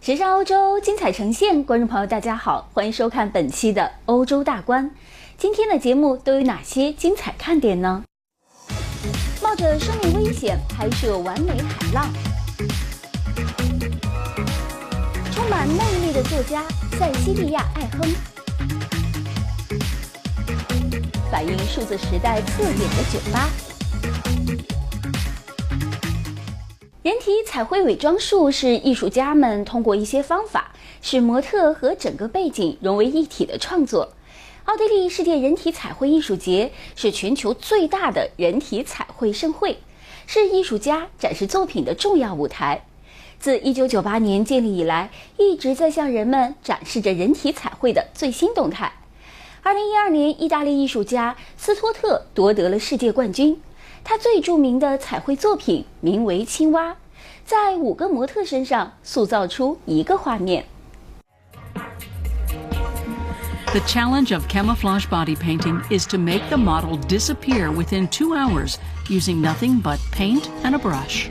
时尚欧洲精彩呈现，观众朋友大家好，欢迎收看本期的欧洲大观。今天的节目都有哪些精彩看点呢？冒着生命危险拍摄完美海浪，充满魅力的作家塞西利亚·艾亨，反映数字时代侧脸的酒吧。人体彩绘伪装术是艺术家们通过一些方法，使模特和整个背景融为一体的创作。奥地利世界人体彩绘艺术节是全球最大的人体彩绘盛会，是艺术家展示作品的重要舞台。自1998年建立以来，一直在向人们展示着人体彩绘的最新动态。2012年，意大利艺术家斯托特夺得了世界冠军。他最著名的彩绘作品名为《青蛙》，在5个模特身上塑造出一个画面。The challenge of camouflage body painting is to make the model disappear within 2 hours using nothing but paint and a brush.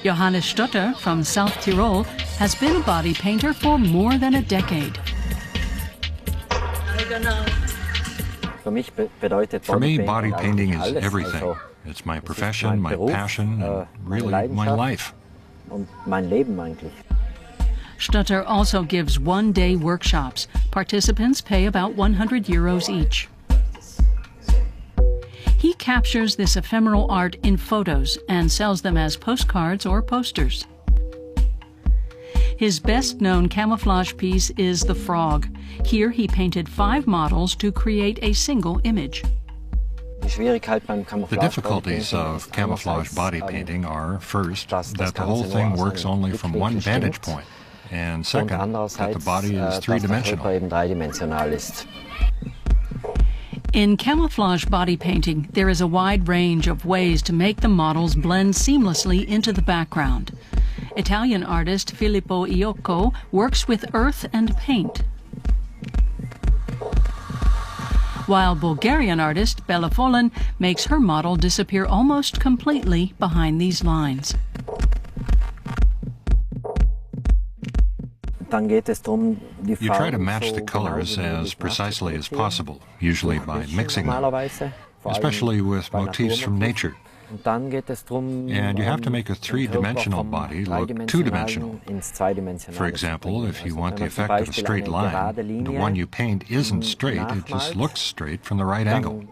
Johannes Stutter from South Tyrol has been a body painter for more than a decade. For me, body painting is everything. It's my profession, my passion, and really my life. Stutter also gives one-day workshops. Participants pay about €100 each. He captures this ephemeral art in photos and sells them as postcards or posters. His best-known camouflage piece is The Frog. Here he painted 5 models to create a single image. The difficulties of camouflage body painting are, first, that the whole thing works only from one vantage point, and second, that the body is three-dimensional. In camouflage body painting, there is a wide range of ways to make the models blend seamlessly into the background. Italian artist Filippo Iocco works with earth and paint, while Bulgarian artist Bella Folin makes her model disappear almost completely behind these lines. You try to match the colors as precisely as possible, usually by mixing them, especially with motifs from nature. And you have to make a three-dimensional body look two-dimensional. For example, if you want the effect of a straight line, the one you paint isn't straight, it just looks straight from the right angle.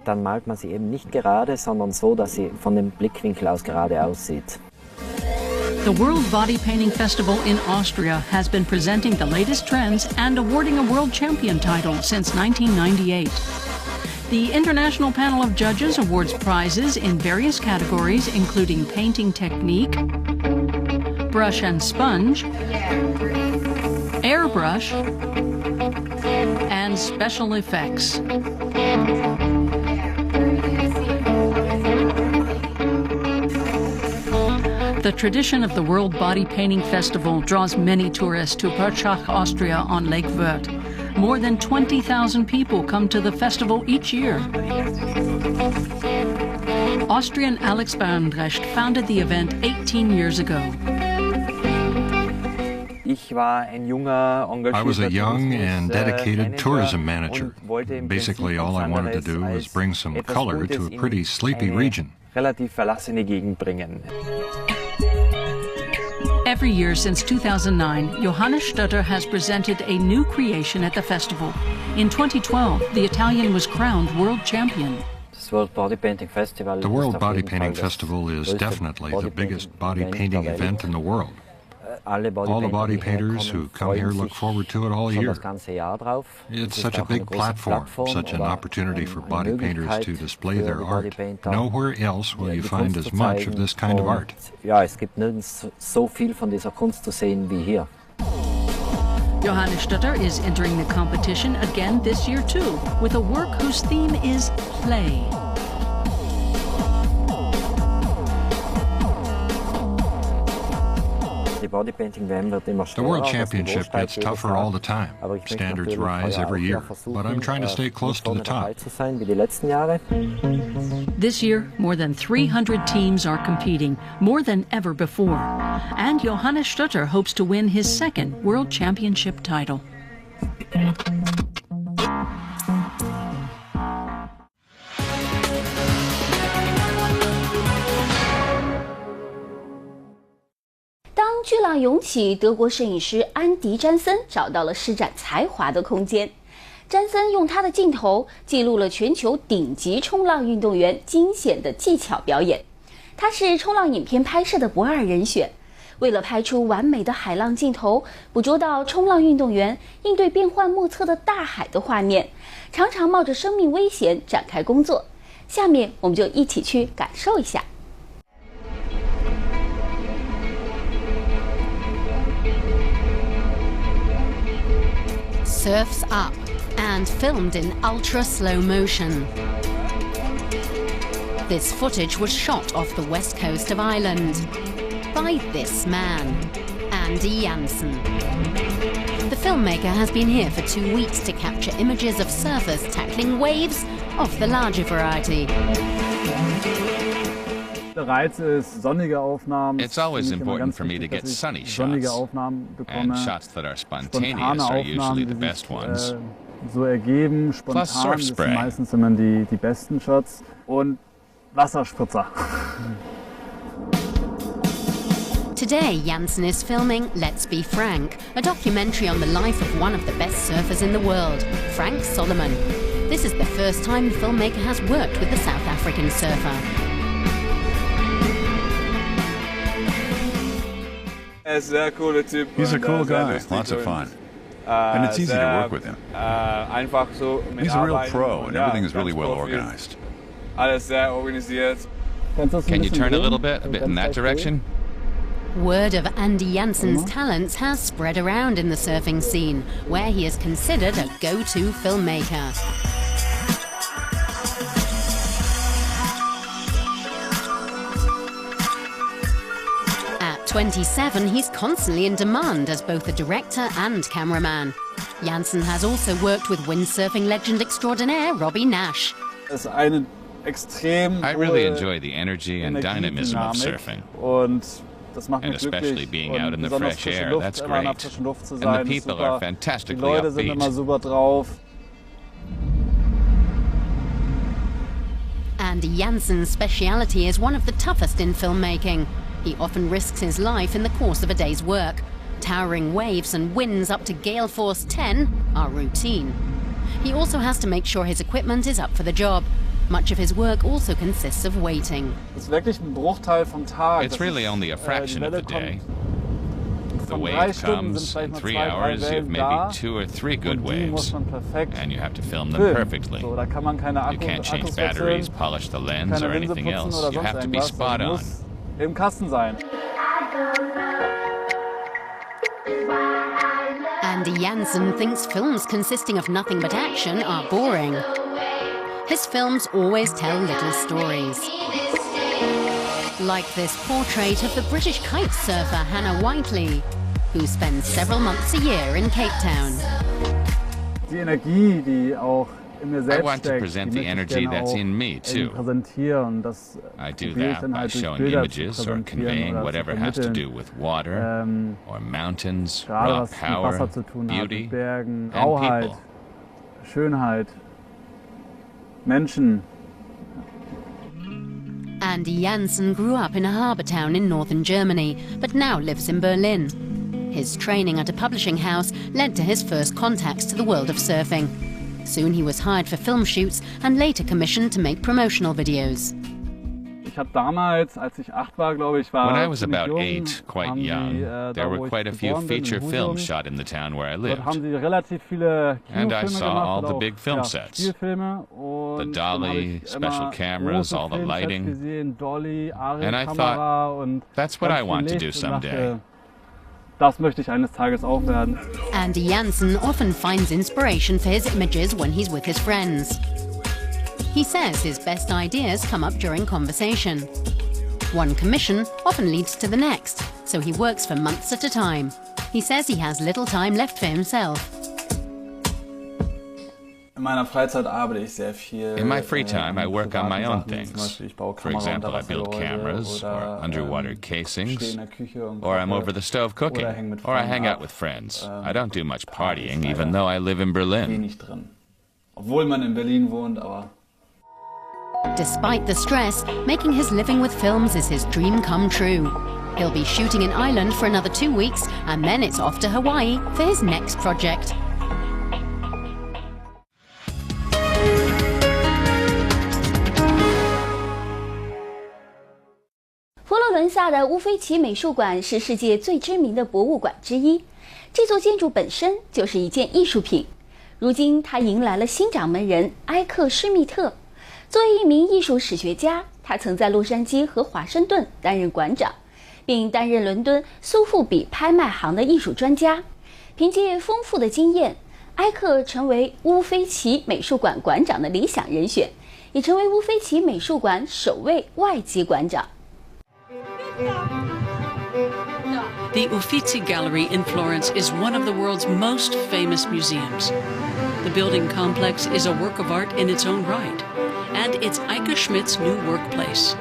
The World Body Painting Festival in Austria has been presenting the latest trends and awarding a world champion title since 1998. The International Panel of Judges awards prizes in various categories, including painting technique, brush and sponge, airbrush, and special effects. The tradition of the World Body Painting Festival draws many tourists to Perchach, Austria on Lake Wörth. More than 20,000 people come to the festival each year. Austrian Alex Barendrecht founded the event 18 years ago. I was a young and dedicated tourism manager. Basically, all I wanted to do was bring some color to a pretty sleepy region. Every year since 2009, Johannes Stutter has presented a new creation at the festival. In 2012, the Italian was crowned world champion. The World Body Painting Festival is definitely the biggest body painting event in the world. All the body painters who come here look forward to it all year. It's such a big platform, such an opportunity for body painters to display their art. Nowhere else will you find as much of this kind of art. Johannes Stutter is entering the competition again this year too, with a work whose theme is play. The World Championship gets tougher all the time. Standards rise every year, but I'm trying to stay close to the top. This year, more than 300 teams are competing, more than ever before. And Johannes Stutter hopes to win his second World Championship title.当巨浪涌起，德国摄影师安迪·詹森找到了施展才华的空间。詹森用他的镜头记录了全球顶级冲浪运动员惊险的技巧表演。他是冲浪影片拍摄的不二人选。为了拍出完美的海浪镜头，捕捉到冲浪运动员应对变幻莫测的大海的画面，常常冒着生命危险展开工作。下面我们就一起去感受一下。Surfs up and filmed in ultra slow motion. This footage was shot off the west coast of Ireland by this man, Andy Janssen. The filmmaker has been here for 2 weeks to capture images of surfers tackling waves of the larger variety. It's always important for me to get sunny shots, and shots that are spontaneous are usually the best ones. Plus surf spray. Today, Janssen is filming Let's Be Frank, a documentary on the life of one of the best surfers in the world, Frank Solomon. This is the first time the filmmaker has worked with the South African surfer. He's a cool guy, lots of fun. And it's easy to work with him. He's a real pro, and everything is really well organized. Can you turn a bit in that direction? Word of Andy Janssen's talents has spread around in the surfing scene, where he is considered a go-to filmmaker. At 27, he's constantly in demand as both a director and cameraman. Janssen has also worked with windsurfing legend extraordinaire Robbie Nash. I really enjoy the energy and dynamism of surfing. And especially being out in the fresh air, that's great. And the people are fantastically upbeat. Andy Janssen's speciality is one of the toughest in filmmaking. He often risks his life in the course of a day's work. Towering waves and winds up to gale force 10 are routine. He also has to make sure his equipment is up for the job. Much of his work also consists of waiting. It's really only a fraction of the day. The wave comes, in 3 hours you have maybe 2 or 3 good waves, and you have to film them perfectly. You can't change batteries, polish the lens, or anything else. You have to be spot on. Andy Janssen thinks films consisting of nothing but action are boring. His films always tell little stories. Like this portrait of the British kite surfer Hannah Whiteley, who spends several months a year in Cape Town. I want to present the energy that's in me, too. I do that by showing images or conveying whatever has to do with water, or mountains, raw power, beauty, and people. Menschen. Andy Janssen grew up in a harbour town in northern Germany, but now lives in Berlin. His training at a publishing house led to his first contacts to the world of surfing. Soon he was hired for film shoots and later commissioned to make promotional videos. When I was about 8, quite young, there were quite a few feature films shot in the town where I lived. And I saw all the big film sets. The dolly, special cameras, all the lighting. And I thought, that's what I want to do someday. Andy Janssen often finds inspiration for his images when he's with his friends. He says his best ideas come up during conversation. One commission often leads to the next, so so he works for months at a time. He says he has little time left for himself. In my free time, I work on my own things. For example, I build cameras, or underwater casings, or I'm over the stove cooking, or I hang out with friends. I don't do much partying, even though I live in Berlin. Despite the stress, making his living with films is his dream come true. He'll be shooting in Ireland for another 2 weeks, and then it's off to Hawaii for his next project.佛罗伦萨的乌菲齐美术馆是世界最知名的博物馆之一，这座建筑本身就是一件艺术品。如今，它迎来了新掌门人埃克施密特。作为一名艺术史学家，他曾在洛杉矶和华盛顿担任馆长，并担任伦敦苏富比拍卖行的艺术专家。凭借丰富的经验，埃克成为乌菲齐美术馆馆长的理想人选，也成为乌菲齐美术馆首位外籍馆长。The Uffizi Gallery in Florence is one of the world's most famous museums. The building complex is a work of art in its own right, and it's Eike Schmidt's new workplace.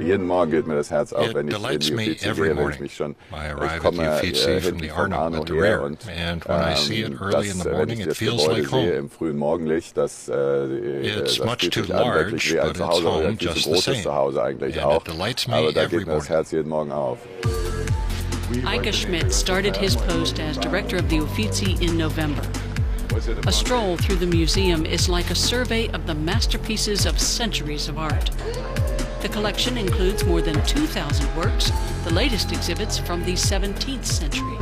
Jeden Morgen geht mir das Herz auf, wenn ich in delights die me Uffizi every gehe, wenn ich morning. mich schon, I ich arrive at the komme Uffizi from hinten the vom Arno Arno at the her rear, und and when I see it early in the wenn morning, ich it das feels Gebäude like sehe home. im frühen Morgenlicht, das It's much fühlt too sich an wirklich large, wie ein but it's Zuhause, home oder viel just zu the groß ist same. zu Hause eigentlich And auch, it delights me aber da every geht mir das morning. Herz jeden Morgen auf. Eike Schmidt started his post as director of the Uffizi in November. A stroll through the museum is like a survey of the masterpieces of centuries of art. The collection includes more than 2,000 works, the latest exhibits from the 17th century.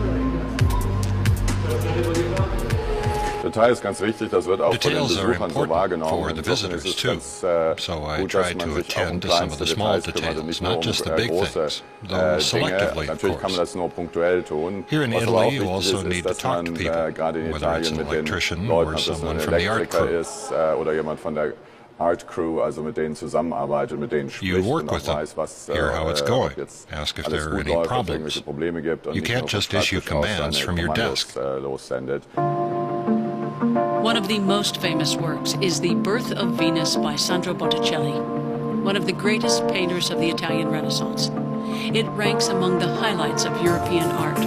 Detail ist ganz wichtig, das wird auch von den Details are Besuchern so important wahrgenommen. for the visitors too, so I try to attend to some of the small details, not just the big things, though selectively, of Natürlich kann man das nur punktuell tun. Here in Was aber auch Italy, you wichtig also need to dass talk man to people, gerade in whether it's Italien an mit den electrician Leuten, or ob das someone ein from the art Elektriker crew. ist oder jemand von der Art Crew, also mit denen zusammenarbeitet, mit denen You spricht work und auch with them, weiß, was hear how it's ob going, jetzt ask if alles there are gut any läuft, ob es problems. irgendwelche Probleme gibt und You nicht can't nur just vom issue Schreibtisch aus commands seine from your Kommandos, desk. Lossendet. One of the most famous works is The Birth of Venus by Sandro Botticelli, one of the greatest painters of the Italian Renaissance. It ranks among the highlights of European art.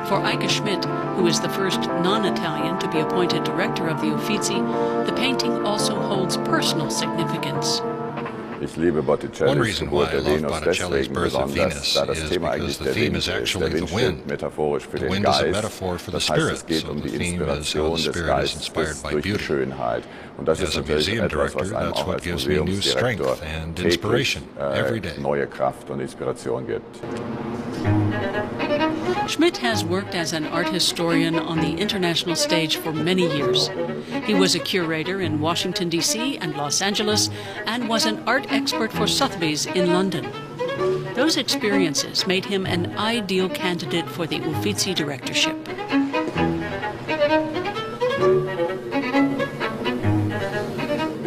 For Eike Schmidt, who is the first non-Italian to be appointed director of the Uffizi, the painting also holds personal significance. Ich liebe One Botticellis reason Geburt why I der love Venus Botticelli's deswegen Birth of besonders, Venus da das is Thema because eigentlich the der theme Wind is ist. actually Der the Wind steht wind. metaphorisch für The den wind is a Geist. metaphor for the Das heißt, es spirit, geht so um die the theme is how the Inspiration des spirit is Geistes inspired by durch die beauty. Schönheit. Und das As ist a natürlich museum etwas, was director, einem that's auch what als gives me new Museumsdirektor strength and täglich inspiration every day. neue Kraft und Inspiration gibt. Schmidt has worked as an art historian on the international stage for many years. He was a curator in Washington, D.C. and Los Angeles, and was an art expert for Sotheby's in London. Those experiences made him an ideal candidate for the Uffizi directorship.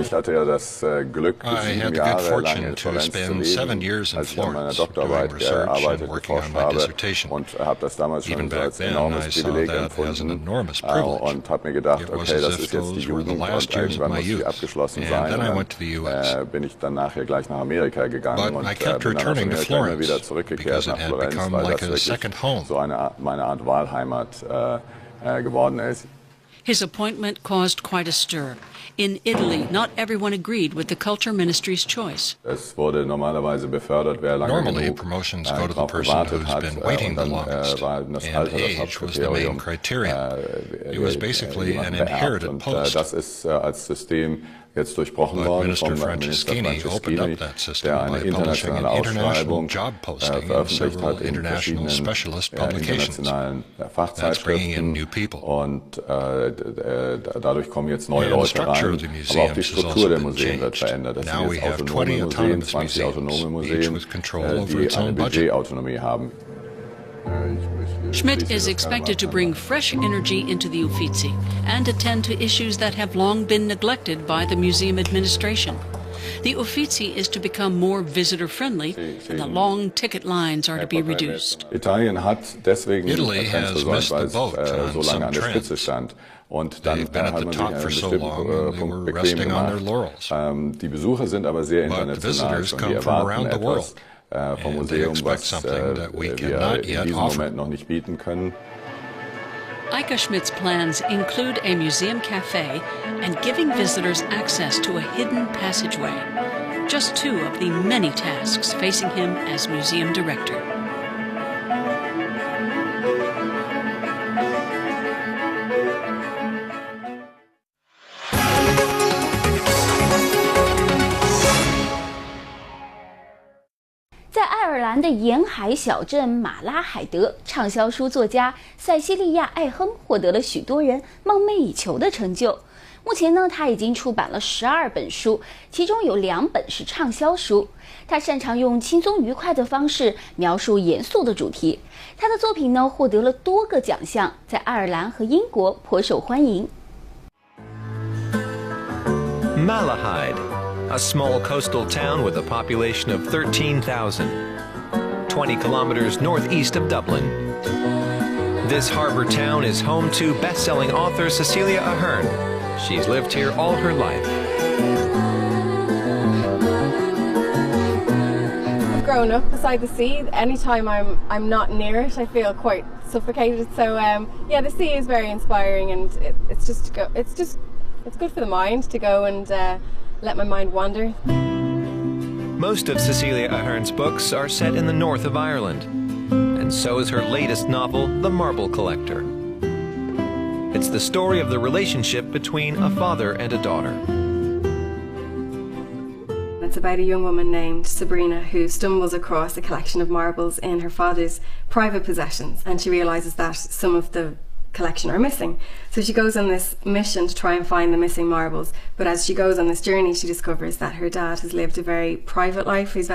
Ich hatte ja das Glück, I had 7 the good Jahre lang fortune in to Florenz zu spend 7 leben, years in als ich an meiner Florence Doktorarbeit doing research and gearbeitet, working on geforscht my habe dissertation. und habe das damals schon Even so back als then, enormes I saw Privileg that as an empfunden enormous privilege. und habe mir gedacht, It was okay, as das if ist jetzt die those were the Jugend last und years of irgendwann my muss sie youth. abgeschlossen And sein. then I Und went to the US. bin ich dann nachher gleich nach Amerika gegangen But und I kept bin dann aus returning to Amerika immer Florence wieder zurückgekehrt because nach it had Florenz, become weil like das a wirklich second home. so meine Art Wahlheimat geworden ist. His appointment caused quite a stir. In Italy, not everyone agreed with the Culture Ministry's choice. Es wurde normalerweise befördert, wer lange Normally, genug promotions go to the drauf person gewartet who's hat, been waiting und the dann longest, war das and Alter das age was the main Hauptkriterium. criterion. It was basically an jemanden beerbt. inherited Und post. das ist als System jetzt durchbrochen But worden Minister vom Minister Franceschini opened up Franceschini, that system der eine by publishing internationale an international Ausschreibung job posting in veröffentlicht several hat in international verschiedenen specialist publications. internationalen That's bringing in Fachzeitschriften new people. und dadurch kommen jetzt neue And the Leute structure rein. of the Aber auch die museums has Struktur also der been Museen wird changed. verändert. Das Now sind we jetzt have autonome 20 Museen, autonomous 20 autonome museums, each Museen, with control over die its eine own budget. Budgetautonomie haben. Schmidt is expected to bring fresh energy into the Uffizi and attend to issues that have long been neglected by the museum administration. The Uffizi is to become more visitor-friendly, and the long ticket lines are to be reduced. Italy has missed the boat on some trends. They've been at the top for so long, and they were resting on their laurels. Die Besucher sind aber sehr But visitors come from around the world, and they expect something that we cannot yet offer. noch nicht bieten können. Eike Schmidt's plans include a museum cafe and giving visitors access to a hidden passageway. Just two of the many tasks facing him as museum director.爱尔兰的沿海小镇马拉海德，畅销书作家塞西利亚·艾亨获得了许多人梦寐以求的成就。目前呢，他已经出版了12本书，其中有2本是畅销书。他擅长用轻松愉快的方式描述严肃的主题。他的作品呢，获得了多个奖项，在爱尔兰和英国颇受欢迎。Malahide.A small coastal town with a population of 13,000, 20 kilometers northeast of Dublin. This harbor town is home to best-selling author Cecilia Ahern. She's lived here all her life. I've grown up beside the sea. Anytime I'm not near it, I feel quite suffocated. So yeah, the sea is very inspiring, and it's good for the mind to go and let my mind wander. Most of Cecilia Ahern's books are set in the north of Ireland, and so is her latest novel, The Marble Collector. It's the story of the relationship between a father and a daughter. It's about a young woman named Sabrina who stumbles across a collection of marbles in her father's private possessions, and she realizes that some of the collection are missing. So she goes on this mission to try and find the missing marbles, but as she goes on this journey she discovers that her dad has lived a very private life. He's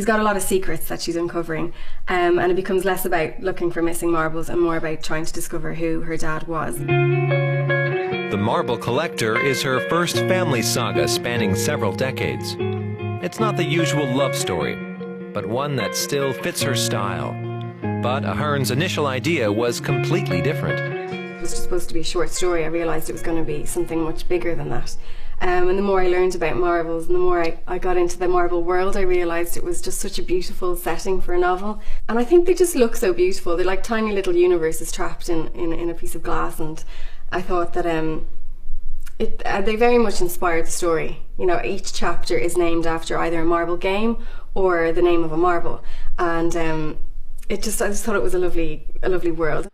got a lot of secrets that she's uncovering, and it becomes less about looking for missing marbles and more about trying to discover who her dad was. The Marble Collector is her first family saga spanning several decades. It's not the usual love story, but one that still fits her style. But Ahern's initial idea was completely different. It was just supposed to be a short story. I realised it was going to be something much bigger than that. And the more I learned about marbles and the more I got into the marble world, I realised it was just such a beautiful setting for a novel. And I think they just look so beautiful. They're like tiny little universes trapped in a piece of glass. And I thought that they very much inspired the story. You know, each chapter is named after either a marble game or the name of a marble. And I just thought it was a lovely world.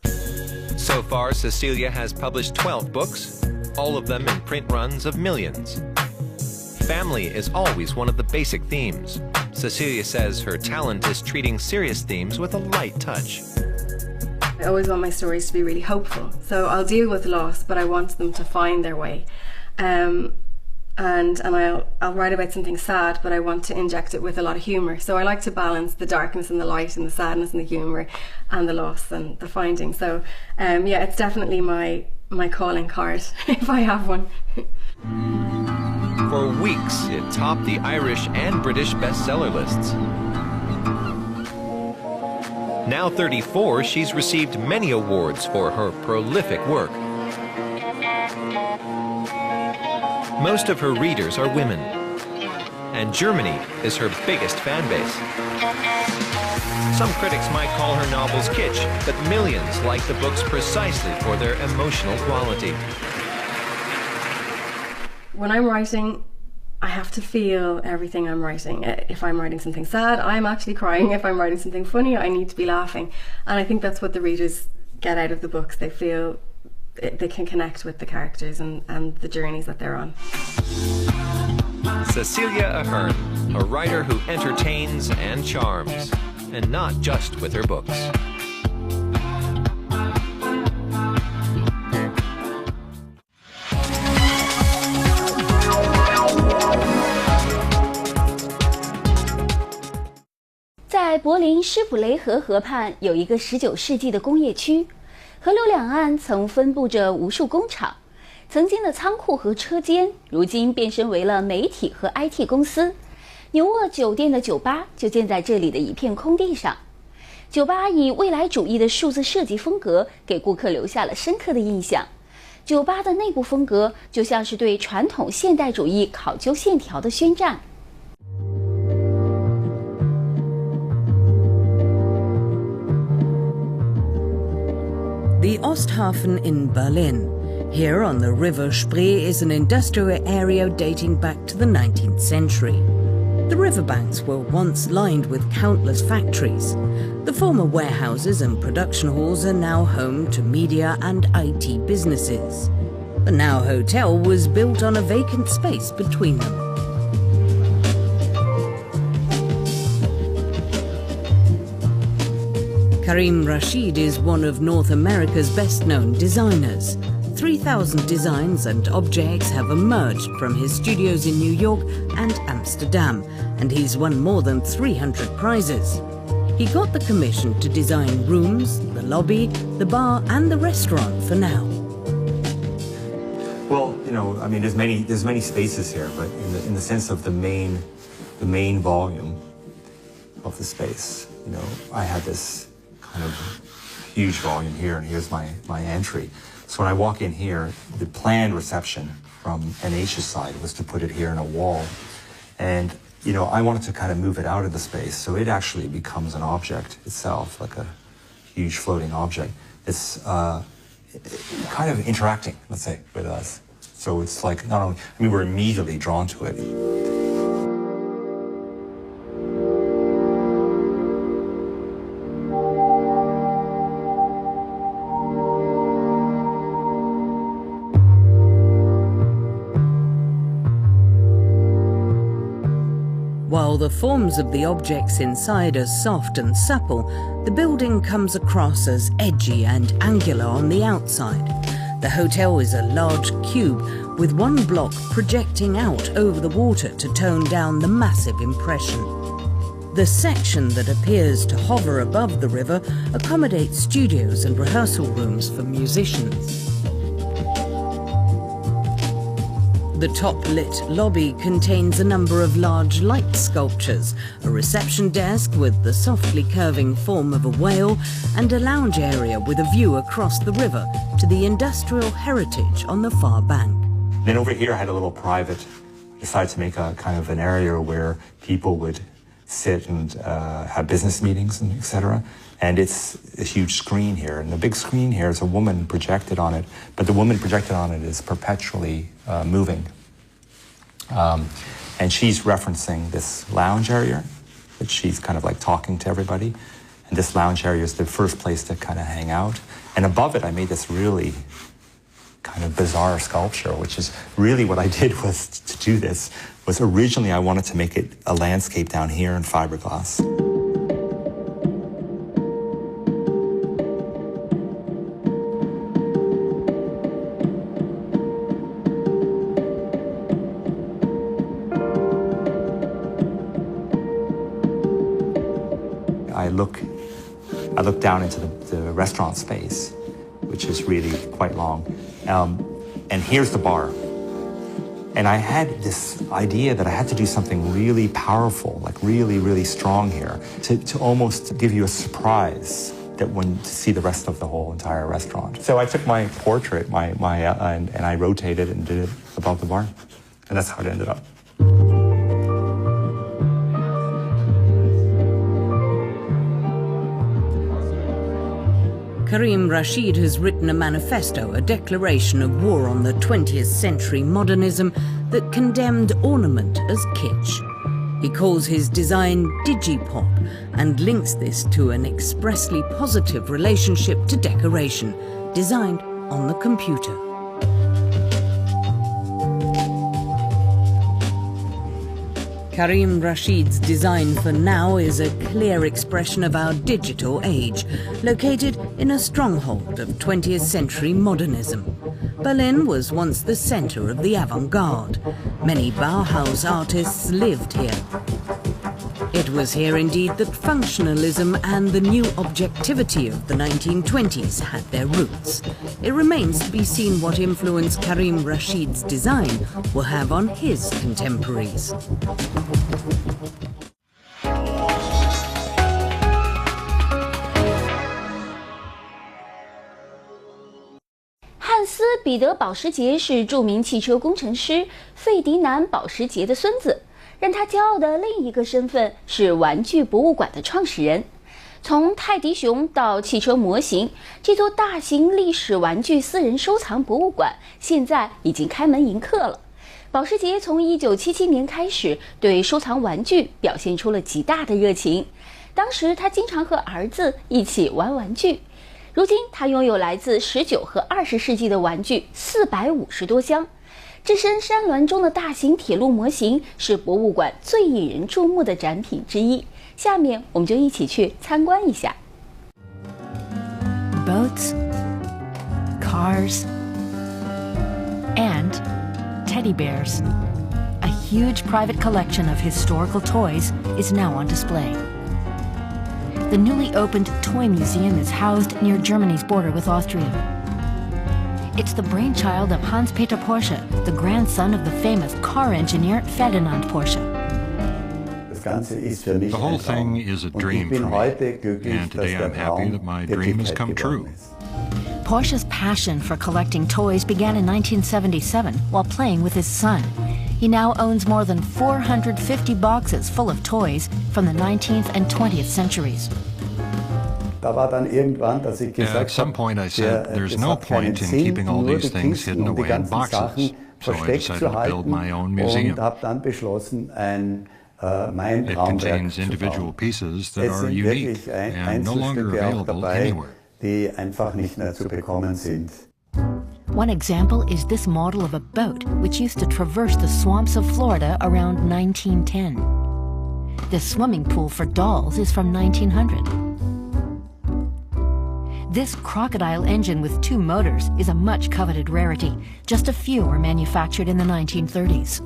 So far, Cecilia has published 12 books, all of them in print runs of millions. Family is always one of the basic themes. Cecilia says her talent is treating serious themes with a light touch. I always want my stories to be really hopeful, so I'll deal with loss, but I want them to find their way. And I'll write about something sad, but I want to inject it with a lot of humour. So I like to balance the darkness and the light and the sadness and the humour and the loss and the finding. So yeah, it's definitely my calling card, if I have one. For weeks, it topped the Irish and British bestseller lists. Now 34, she's received many awards for her prolific work. Most of her readers are women, and Germany is her biggest fan base. Some critics might call her novels kitsch, but millions like the books precisely for their emotional quality. When I'm writing, I have to feel everything I'm writing. If I'm writing something sad, I'm actually crying. If I'm writing something funny, I need to be laughing. And I think that's what the readers get out of the books. They feel they can connect with the characters and the journeys that they're on. Cecilia Ahern, a writer who entertains and charms, and not just with her books. "在柏林施普雷河河畔有一个19世纪的工业区，河流两岸曾分布着无数工厂。曾经的仓库和车间，如今变身为了媒体和 IT 公司。牛沃酒店的酒吧就建在这里的一片空地上。酒吧以未来主义的数字设计风格，给顾客留下了深刻的印象。酒吧的内部风格就像是对传统现代主义考究线条的宣战。The Osthafen in Berlin. Here on the River Spree is an industrial area dating back to the 19th century. The riverbanks were once lined with countless factories. The former warehouses and production halls are now home to media and IT businesses. The Now Hotel was built on a vacant space between them. Karim Rashid is one of North America's best-known designers. 3,000 designs and objects have emerged from his studios in New York and Amsterdam, and he's won more than 300 prizes. He got the commission to design rooms, the lobby, the bar and the restaurant for Now. Well, you know, I mean, there's many spaces here, but in the sense of the main volume of the space, you know, I had this kind of huge volume here, and here's my entry. So when I walk in here, the planned reception from NH's side was to put it here in a wall. And, you know, I wanted to kind of move it out of the space so it actually becomes an object itself, like a huge floating object. It's kind of interacting, let's say, with us. So it's like not only, I mean, we're immediately drawn to it. While the forms of the objects inside are soft and supple, the building comes across as edgy and angular on the outside. The hotel is a large cube with one block projecting out over the water to tone down the massive impression. The section that appears to hover above the river accommodates studios and rehearsal rooms for musicians. The top-lit lobby contains a number of large light sculptures, a reception desk with the softly curving form of a whale, and a lounge area with a view across the river to the industrial heritage on the far bank. Then over here I had a little private, decided to make a kind of an area where people would sit and have business meetings and etc. And it's a huge screen here, and the big screen here is a woman projected on it, but the woman projected on it is perpetually moving. And she's referencing this lounge area, that she's kind of like talking to everybody. And this lounge area is the first place to kind of hang out. And above it, I made this really kind of bizarre sculpture, which is really what I did was to do this, was originally I wanted to make it a landscape down here in fiberglass. I look down into the restaurant space, which is really quite long. And here's the bar. And I had this idea that I had to do something really powerful, like really, really strong here, to almost give you a surprise that when to see the rest of the whole entire restaurant. So I took my portrait, and I rotated and did it above the bar. And that's how it ended up. Karim Rashid has written a manifesto, a declaration of war on the 20th century modernism that condemned ornament as kitsch. He calls his design digipop and links this to an expressly positive relationship to decoration, designed on the computer. Karim Rashid's design for Now is a clear expression of our digital age, located in a stronghold of 20th century modernism. Berlin was once the center of the avant-garde. Many Bauhaus artists lived here. It was here indeed that functionalism and the new objectivity of the 1920s had their roots. It remains to be seen what influence Karim Rashid's design will have on his contemporaries.汉斯·彼得·保时捷是著名汽车工程师费迪南·保时捷的孙子。让他骄傲的另一个身份是玩具博物馆的创始人。从泰迪熊到汽车模型，这座大型历史玩具私人收藏博物馆现在已经开门迎客了。保时捷从1977年开始对收藏玩具表现出了极大的热情。当时他经常和儿子一起玩玩具。如今他拥有来自19和20世纪的玩具450多箱。置身山峦中的大型铁路模型是博物馆最引人注目的展品之一。下面我们就一起去参观一下。Boats, cars, and teddy bears. A huge private collection of historical toys is now on display. The newly opened Toy Museum is housed near Germany's border with Austria. It's the brainchild of Hans-Peter Porsche, the grandson of the famous car engineer Ferdinand Porsche. The whole thing is a dream for me, and today I'm happy that my dream has come true. Porsche's passion for collecting toys began in 1977 while playing with his son. He now owns more than 450 boxes full of toys from the 19th and 20th centuries. At some point I said, there's no point in keeping all these things hidden away in boxes, so I decided to build my own museum. It contains individual pieces that are unique and no longer available anywhere. One example is this model of a boat which used to traverse the swamps of Florida around 1910. The swimming pool for dolls is from 1900. This crocodile engine with 2 motors is a much coveted rarity. Just a few were manufactured in the 1930s.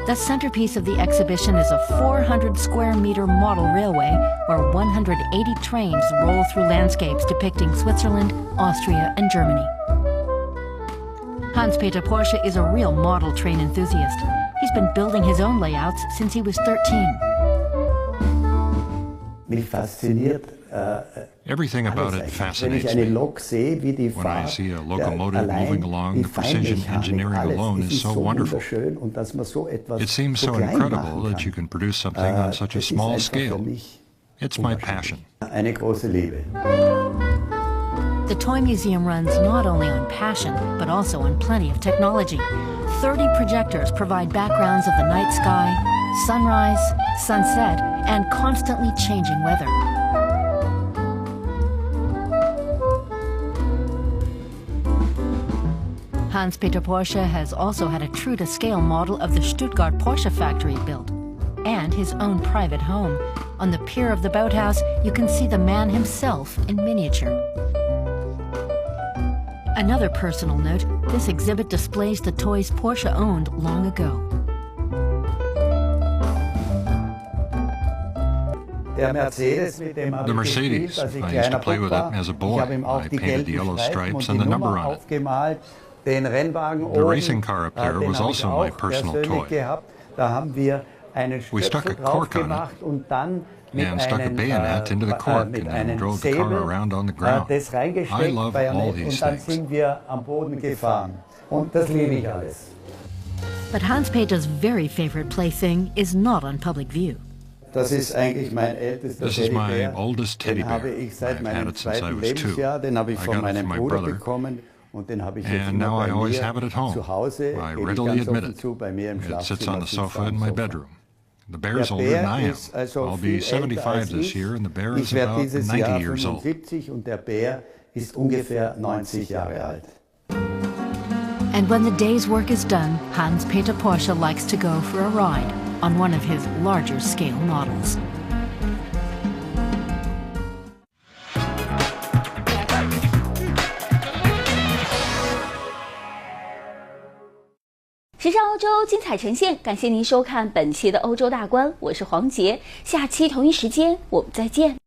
The centerpiece of the exhibition is a 400-square-meter model railway where 180 trains roll through landscapes depicting Switzerland, Austria, and Germany. Hans-Peter Porsche is a real model train enthusiast. He's been building his own layouts since he was 13. Everything about it fascinates me. When I see a locomotive moving along, the precision engineering alone is so wonderful. It seems so incredible that you can produce something on such a small scale. It's my passion. The Toy Museum runs not only on passion, but also on plenty of technology. 30 projectors provide backgrounds of the night sky, sunrise, sunset, and constantly changing weather. Hans-Peter Porsche has also had a true-to-scale model of the Stuttgart Porsche factory built, and his own private home. On the pier of the boathouse, you can see the man himself in miniature. Another personal note, this exhibit displays the toys Porsche owned long ago. The Mercedes, I used to play with it as a boy. I painted the yellow stripes and the number on it. The racing car up there was also my personal toy. We stuck a cork on it and stuck a bayonet into the cork and then drove the car around on the ground. I love all these things. But Hans-Peter's very favorite plaything is not on public view. This is my oldest teddy bear. I've had it since I was 2. I got it from my brother, and now I always have it at home. I readily admit it. It sits on the sofa in my bedroom. The bear is older than I am. I'll be 75 this year, and the bear is about 90 years old. And when the day's work is done, Hans-Peter Porsche likes to go for a ride on one of his larger scale models. 时尚欧洲精彩呈现，感谢您收看本期的欧洲大观，我是黄杰，下期同一时间我们再见。